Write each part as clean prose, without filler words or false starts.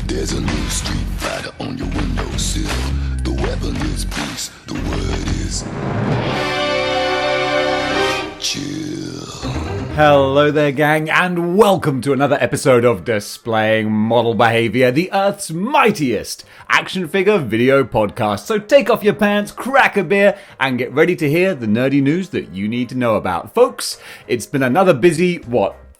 There's a new street fighter on your windowsill. The weapon is peace, the word is chill. Hello there, gang, and welcome to another episode of Displaying Model Behaviour, the Earth's mightiest action figure video podcast. So take off your pants, crack a beer, and get ready to hear the nerdy news that you need to know about. Folks, it's been another busy,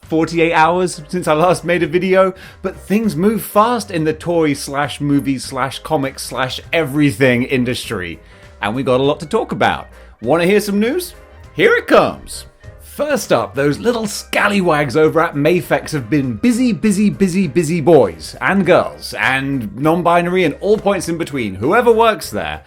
48 hours since I last made a video, but things move fast in the toy/movie/comic/everything industry, and we got a lot to talk about. Want to hear some news? Here it comes. First up, those little scallywags over at Mefex have been busy boys and girls and non-binary and all points in between, whoever works there.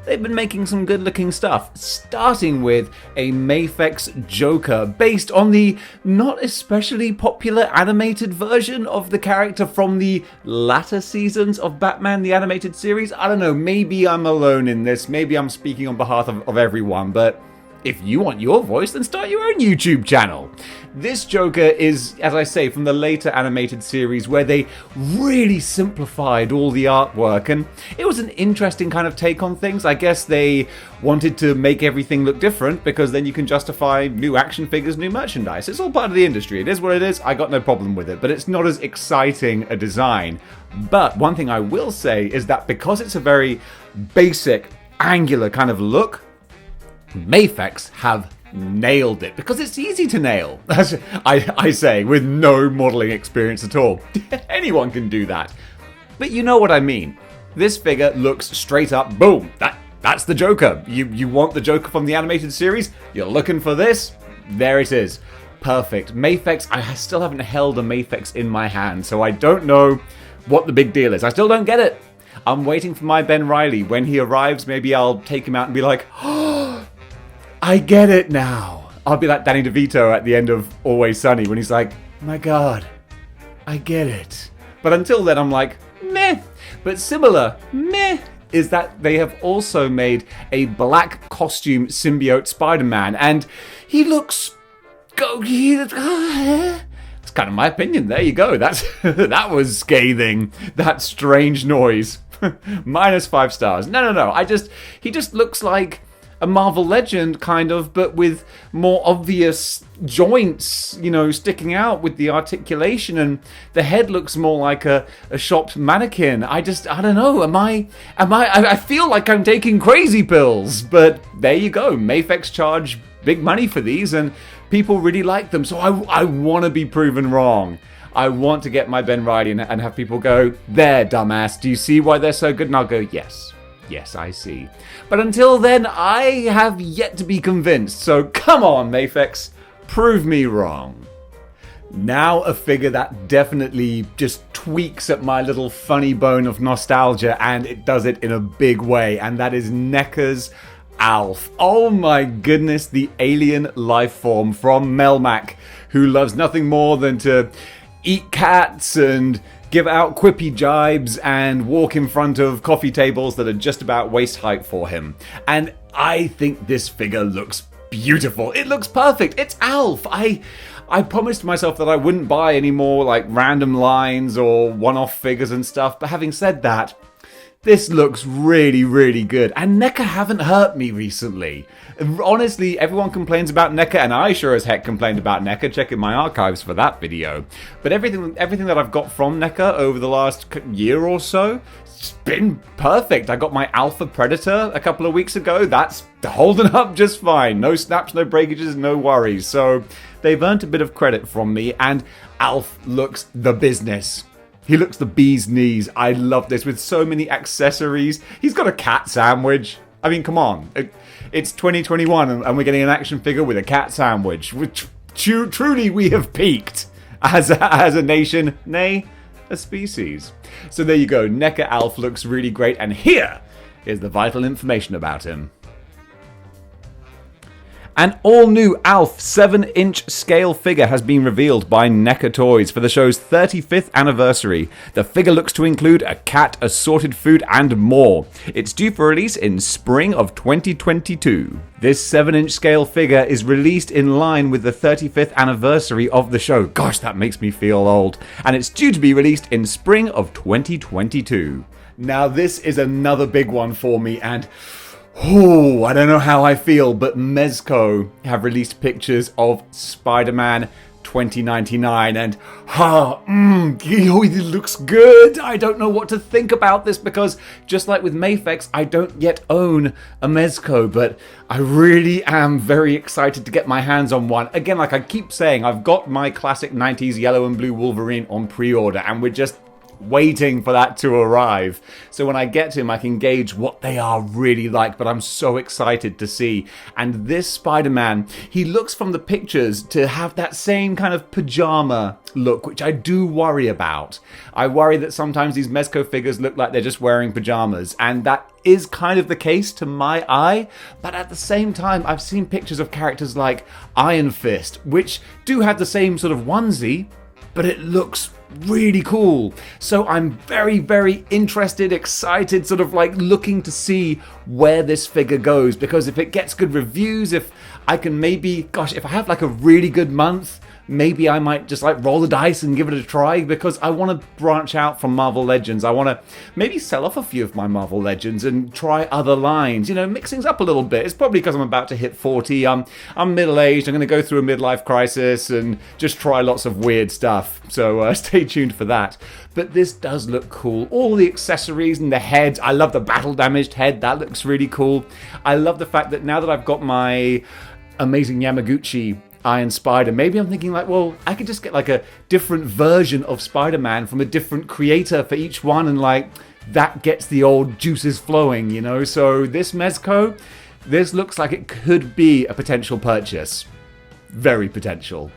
They've been making some good-looking stuff, starting with a Mefex Joker based on the not especially popular animated version of the character from the latter seasons of Batman the Animated Series. I don't know, maybe I'm alone in this, maybe I'm speaking on behalf of everyone, but if you want your voice, then start your own YouTube channel. This Joker is, as I say, from the later animated series where they really simplified all the artwork, and it was an interesting kind of take on things. I guess they wanted to make everything look different because then you can justify new action figures, new merchandise. It's all part of the industry. It is what it is. I got no problem with it, but it's not as exciting a design. But one thing I will say is that because it's a very basic, angular kind of look, Mefex have nailed it, because it's easy to nail. I say, with no modelling experience at all. Anyone can do that. But you know what I mean. This figure looks straight up, boom, that's the Joker. You want the Joker from the animated series? You're looking for this? There it is. Perfect. Mefex, I still haven't held a Mefex in my hand, so I don't know what the big deal is. I still don't get it. I'm waiting for my Ben Reilly. When he arrives, maybe I'll take him out and be like, oh, I get it now. I'll be like Danny DeVito at the end of Always Sunny when he's like, my God, I get it. But until then, I'm like, meh. But similar, meh, is that they have also made a black costume symbiote Spider-Man, and he looks... It's kind of my opinion. There you go. That was scathing. That strange noise. -5 stars. No. He just looks like a Marvel Legend, kind of, but with more obvious joints, sticking out with the articulation, and the head looks more like a shopped mannequin. I don't know, I feel like I'm taking crazy pills, but there you go. Mefex charge big money for these, and people really like them, so I want to be proven wrong. I want to get my Ben Reilly and have people go, there, dumbass, do you see why they're so good? And I'll go, Yes, I see. But until then, I have yet to be convinced. So come on, Mefex, prove me wrong. Now a figure that definitely just tweaks at my little funny bone of nostalgia, and it does it in a big way, and that is Neca ALF. Oh my goodness, the alien life form from Melmac, who loves nothing more than to eat cats and give out quippy jibes and walk in front of coffee tables that are just about waist height for him. And I think this figure looks beautiful. It looks perfect. It's ALF. I promised myself that I wouldn't buy any more like random lines or one-off figures and stuff, but having said that, this looks really, really good. And Neca haven't hurt me recently. Honestly, everyone complains about Neca, and I sure as heck complained about Neca. Check in my archives for that video. But everything that I've got from Neca over the last year or so, it's been perfect. I got my Alpha Predator a couple of weeks ago. That's holding up just fine. No snaps, no breakages, no worries. So they've earned a bit of credit from me, and ALF looks the business. He looks the bee's knees. I love this, with so many accessories. He's got a cat sandwich. I mean, come on. It's 2021 and we're getting an action figure with a cat sandwich. Truly, we have peaked as a nation, nay, a species. So there you go. Neca ALF looks really great, and here is the vital information about him. An all-new ALF 7-inch scale figure has been revealed by Neca Toys for the show's 35th anniversary. The figure looks to include a cat, assorted food, and more. It's due for release in spring of 2022. This 7-inch scale figure is released in line with the 35th anniversary of the show. Gosh, that makes me feel old. And it's due to be released in spring of 2022. Now, this is another big one for me, and I don't know how I feel, but Mezco have released pictures of Spider-Man 2099, and it looks good. I don't know what to think about this, because just like with Mefex, I don't yet own a Mezco, but I really am very excited to get my hands on one. Again, like I keep saying, I've got my classic 90s yellow and blue Wolverine on pre-order, and we're just waiting for that to arrive. So when I get to him, I can gauge what they are really like, but I'm so excited to see. And this Spider-Man, he looks from the pictures to have that same kind of pajama look, which I do worry about. I worry that sometimes these Mezco figures look like they're just wearing pajamas, and that is kind of the case to my eye, but at the same time, I've seen pictures of characters like Iron Fist, which do have the same sort of onesie, but it looks really cool. So I'm very, very interested, excited, sort of like looking to see where this figure goes, because if it gets good reviews, if I can maybe, if I have like a really good month, maybe I might just like roll the dice and give it a try, because I want to branch out from Marvel Legends. I want to maybe sell off a few of my Marvel Legends and try other lines, mix things up a little bit. It's probably because I'm about to hit 40. I'm middle-aged. I'm going to go through a midlife crisis and just try lots of weird stuff. So stay tuned for that. But this does look cool. All the accessories and the heads. I love the battle-damaged head. That looks really cool. I love the fact that now that I've got my amazing Yamaguchi Iron Spider, maybe I'm thinking like, well, I could just get like a different version of Spider-Man from a different creator for each one, and like that gets the old juices flowing, So this Mezco, this looks like it could be a potential purchase. Very potential.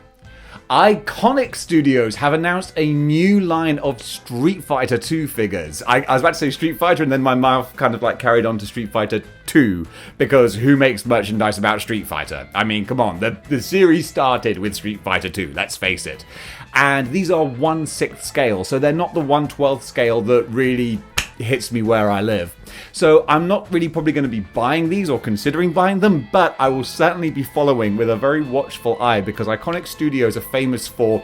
Iconic Studios have announced a new line of Street Fighter 2 figures. I was about to say Street Fighter, and then my mouth kind of like carried on to Street Fighter 2, because who makes merchandise about Street Fighter? I mean, come on, the series started with Street Fighter 2, let's face it. And these are 1/6 scale, so they're not the 1/12 scale that really hits me where I live. So I'm not really probably going to be buying these or considering buying them, but I will certainly be following with a very watchful eye, because Iconic Studios are famous for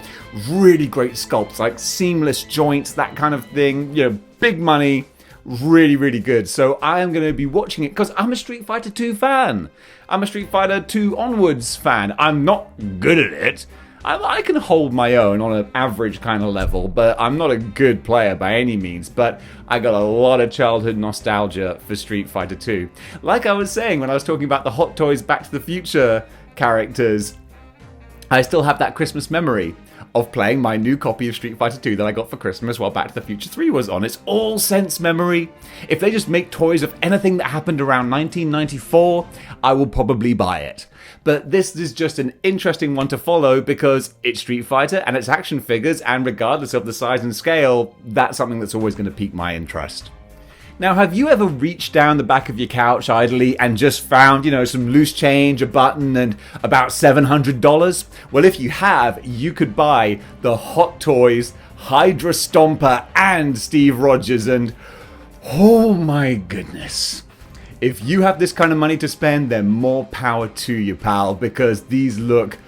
really great sculpts, like seamless joints, that kind of thing, big money, really, really good. So I am going to be watching it because I'm a Street Fighter 2 fan. I'm a Street Fighter 2 onwards fan. I'm not good at it. I can hold my own on an average kind of level, but I'm not a good player by any means. But I got a lot of childhood nostalgia for Street Fighter 2. Like I was saying when I was talking about the Hot Toys Back to the Future characters, I still have that Christmas memory of playing my new copy of Street Fighter 2 that I got for Christmas while Back to the Future 3 was on. It's all sense memory. If they just make toys of anything that happened around 1994, I will probably buy it. But this is just an interesting one to follow because it's Street Fighter and it's action figures, and regardless of the size and scale, that's something that's always going to pique my interest. Now, have you ever reached down the back of your couch idly and just found, some loose change, a button, and about $700? Well, if you have, you could buy the Hot Toys, Hydra Stomper, and Steve Rogers, and oh my goodness. If you have this kind of money to spend, then more power to you, pal, because these look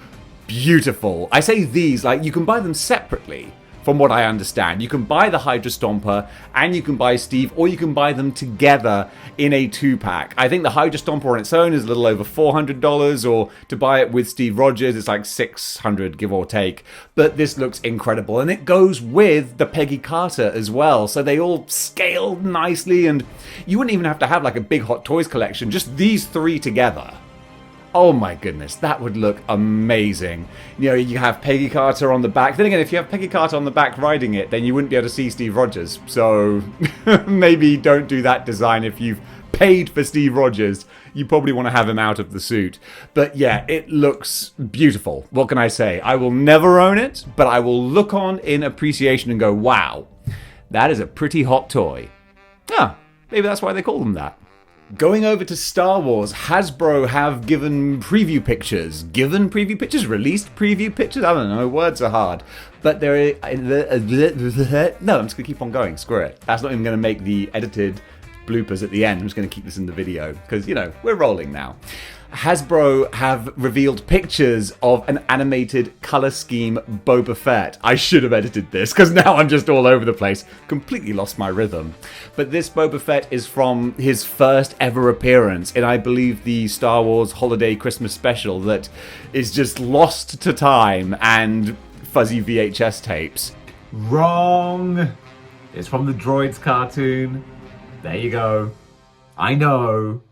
beautiful. I say these, like you can buy them separately. From what I understand, you can buy the Hydra Stomper and you can buy Steve, or you can buy them together in a 2-pack. I think the Hydra Stomper on its own is a little over $400, or to buy it with Steve Rogers, it's like $600, give or take. But this looks incredible, and it goes with the Peggy Carter as well. So they all scale nicely, and you wouldn't even have to have like a big Hot Toys collection, just these three together. Oh my goodness, that would look amazing. You have Peggy Carter on the back. Then again, if you have Peggy Carter on the back riding it, then you wouldn't be able to see Steve Rogers. So maybe don't do that design if you've paid for Steve Rogers. You probably want to have him out of the suit. But yeah, it looks beautiful. What can I say? I will never own it, but I will look on in appreciation and go, wow, that is a pretty hot toy. Ah, maybe that's why they call them that. Going over to Star Wars, Hasbro have given preview pictures. Released preview pictures? I don't know, words are hard. But no, I'm just going to keep on going, screw it. That's not even going to make the edited bloopers at the end. I'm just going to keep this in the video, because, we're rolling now. Hasbro have revealed pictures of an animated color scheme Boba Fett. I should have edited this, because now I'm just all over the place. Completely lost my rhythm. But this Boba Fett is from his first ever appearance in, I believe, the Star Wars Holiday Christmas Special that is just lost to time and fuzzy VHS tapes. Wrong! It's from the Droids cartoon. There you go. I know.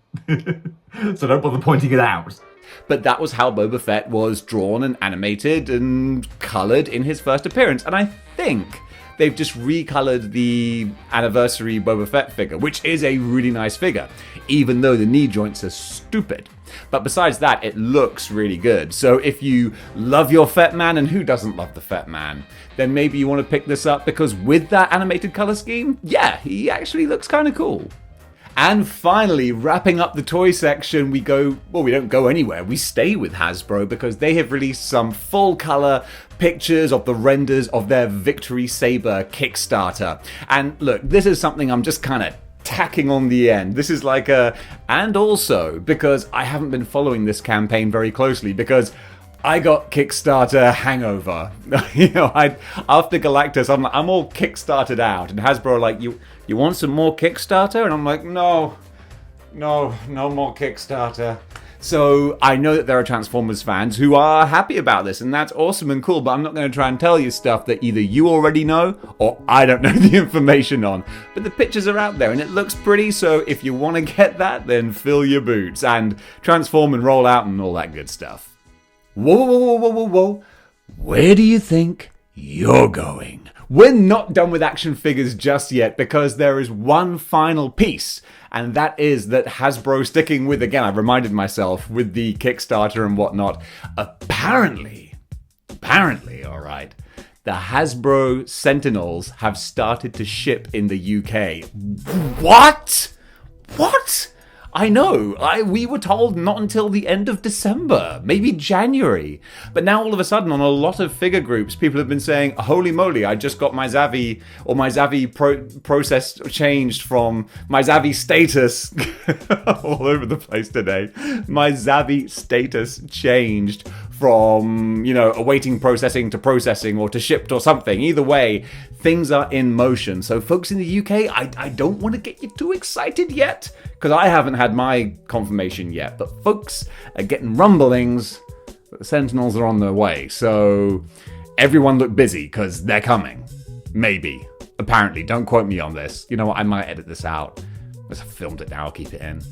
So don't bother pointing it out. But that was how Boba Fett was drawn and animated and coloured in his first appearance. And I think they've just recolored the anniversary Boba Fett figure, which is a really nice figure, even though the knee joints are stupid. But besides that, it looks really good. So if you love your Fett Man, and who doesn't love the Fett Man, then maybe you want to pick this up, because with that animated colour scheme, yeah, he actually looks kind of cool. And finally, wrapping up the toy section, we don't go anywhere. We stay with Hasbro, because they have released some full-color pictures of the renders of their Victory Sabre Kickstarter. And look, this is something I'm just kind of tacking on the end. This is like and also, because I haven't been following this campaign very closely, because I got Kickstarter hangover. After Galactus, I'm all Kickstarted out, and Hasbro are like, you want some more Kickstarter? And I'm like, no more Kickstarter. So I know that there are Transformers fans who are happy about this, and that's awesome and cool, but I'm not going to try and tell you stuff that either you already know or I don't know the information on. But the pictures are out there and it looks pretty, so if you want to get that, then fill your boots and transform and roll out and all that good stuff. Whoa. Where do you think you're going? We're not done with action figures just yet, because there is one final piece, and that is that Hasbro, sticking with, again, I've reminded myself, with the Kickstarter and whatnot, apparently, alright, the Hasbro Sentinels have started to ship in the UK. What? I know, we were told not until the end of December, maybe January. But now all of a sudden on a lot of figure groups, people have been saying, holy moly, I just got my Zavi, or my Zavi process changed from my Zavi status, all over the place today. My Zavi status changed from, awaiting processing to processing or to shipped or something. Either way, things are in motion. So folks in the UK, I don't want to get you too excited yet, because I haven't had my confirmation yet. But folks are getting rumblings that the Sentinels are on their way. So everyone look busy, because they're coming. Maybe. Apparently. Don't quote me on this. You know what? I might edit this out. I filmed it now. I'll keep it in.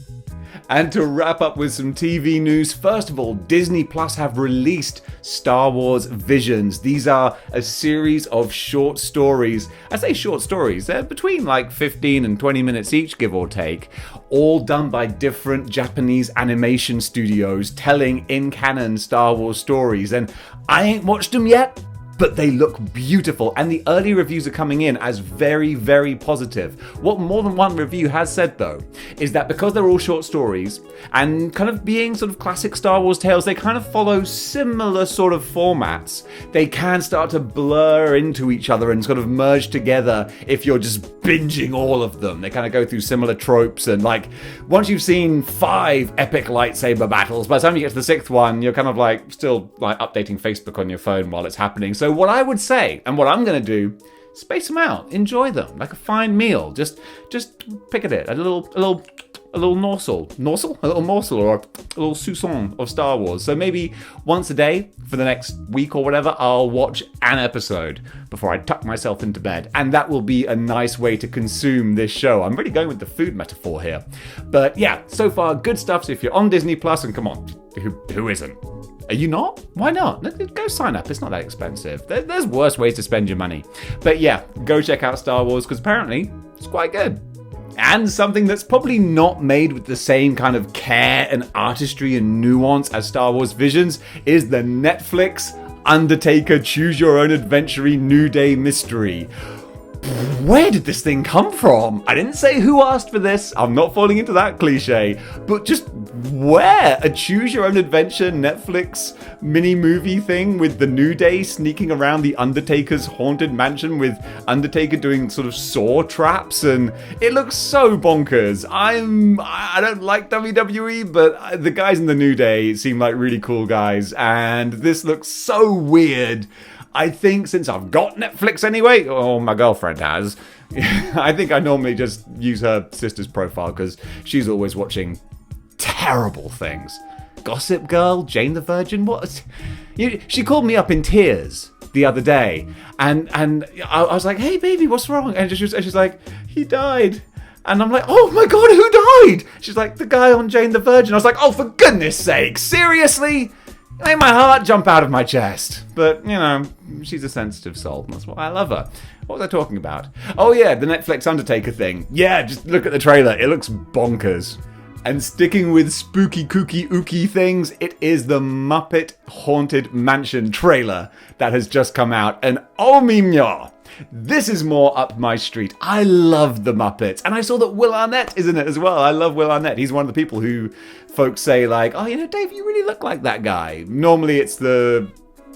And to wrap up with some TV news, first of all, Disney Plus have released Star Wars Visions. These are a series of short stories. I say short stories, they're between like 15 and 20 minutes each, give or take, all done by different Japanese animation studios telling in-canon Star Wars stories. And I ain't watched them yet, but they look beautiful, and the early reviews are coming in as very, very positive. What more than one review has said, though, is that because they're all short stories, and kind of being sort of classic Star Wars tales, they kind of follow similar sort of formats. They can start to blur into each other and sort of merge together if you're just binging all of them. They kind of go through similar tropes, and like, once you've seen 5 epic lightsaber battles, by the time you get to the 6th one, you're kind of like, still like updating Facebook on your phone while it's happening. So what I would say, and what I'm going to do, space them out, enjoy them like a fine meal. Just pick at it, a little morsel, a little morsel, or a little soupçon of Star Wars. So maybe once a day for the next week or whatever, I'll watch an episode before I tuck myself into bed, and that will be a nice way to consume this show. I'm really going with the food metaphor here, but yeah, so far good stuff. So if you're on Disney Plus, and come on, who isn't? Are you not? Why not? Go sign up. It's not that expensive. There's worse ways to spend your money. But yeah, go check out Star Wars, because apparently it's quite good. And something that's probably not made with the same kind of care and artistry and nuance as Star Wars Visions is the Netflix Undertaker Choose Your Own Adventure New Day mystery. where did this thing come from? I didn't say who asked for this. I'm not falling into that cliche. But just where? A choose your own adventure Netflix mini movie thing with the New Day sneaking around the Undertaker's haunted mansion with Undertaker doing sort of saw traps, and it looks so bonkers. I don't like WWE, but the guys in the New Day seem like really cool guys, and this looks so weird. I think since I've got Netflix anyway, or my girlfriend has, I think I normally just use her sister's profile because she's always watching terrible things. Gossip Girl, Jane the Virgin, what? She called me up in tears the other day, and I was like, hey baby, what's wrong? And she's like, he died. And I'm like, oh my god, who died? She's like, the guy on Jane the Virgin. I was like, oh, for goodness sake, seriously? It made my heart jump out of my chest. But, you know, she's a sensitive soul, and that's why I love her. What was I talking about? Oh yeah, the Netflix Undertaker thing. Yeah, just look at the trailer. It looks bonkers. And sticking with spooky, kooky, ooky things, it is the Muppet Haunted Mansion trailer that has just come out. And oh mignon! This is more up my street. I love the Muppets. And I saw that Will Arnett is in it as well. I love Will Arnett. He's one of the people who folks say like, oh, you know, Dave, you really look like that guy. Normally it's the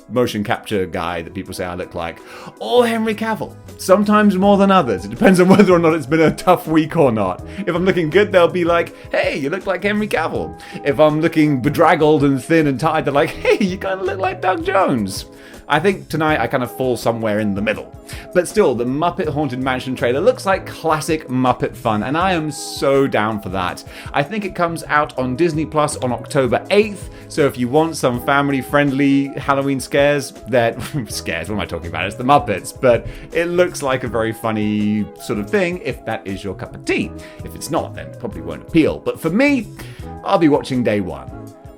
motion capture guy that people say I look like. Or Henry Cavill. Sometimes more than others. It depends on whether or not it's been a tough week or not. If I'm looking good, they'll be like, hey, you look like Henry Cavill. If I'm looking bedraggled and thin and tired, they're like, hey, you kind of look like Doug Jones. I think tonight I kind of fall somewhere in the middle. But still, the Muppet Haunted Mansion trailer looks like classic Muppet fun, and I am so down for that. I think it comes out on Disney Plus on October 8th, so if you want some family-friendly Halloween scares, scares, what am I talking about? It's the Muppets, but it looks like a very funny sort of thing if that is your cup of tea. If it's not, then it probably won't appeal. But for me, I'll be watching day one.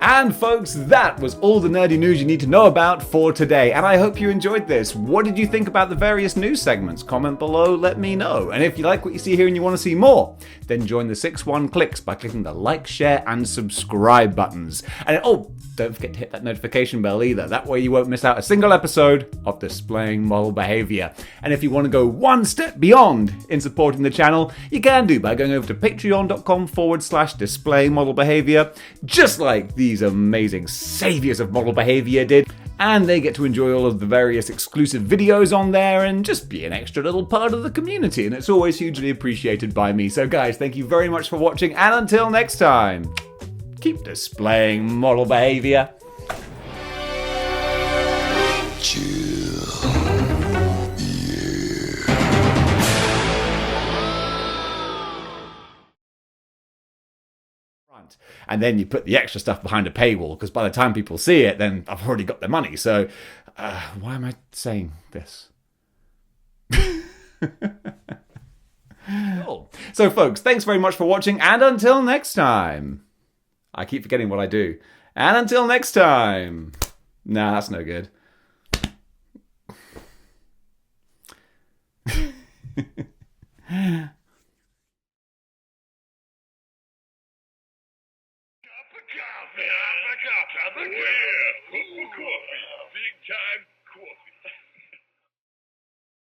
And folks, that was all the nerdy news you need to know about for today, and I hope you enjoyed this. What did you think about the various news segments? Comment below, let me know. And if you like what you see here and you want to see more, then join the 6-1 Clicks by clicking the like, share, and subscribe buttons. And don't forget to hit that notification bell either. That way you won't miss out a single episode of Displaying Model Behaviour. And if you want to go one step beyond in supporting the channel, you can do by going over to patreon.com/Displaying Model Behaviour, just like these amazing saviors of model behavior did, and they get to enjoy all of the various exclusive videos on there and just be an extra little part of the community, and it's always hugely appreciated by me. So guys, thank you very much for watching, and until next time, keep displaying model behavior. Chill. And then you put the extra stuff behind a paywall, because by the time people see it, then I've already got their money. So why am I saying this? Cool. So folks, thanks very much for watching, and until next time. I keep forgetting what I do. And until next time. Nah, that's no good. Coffee.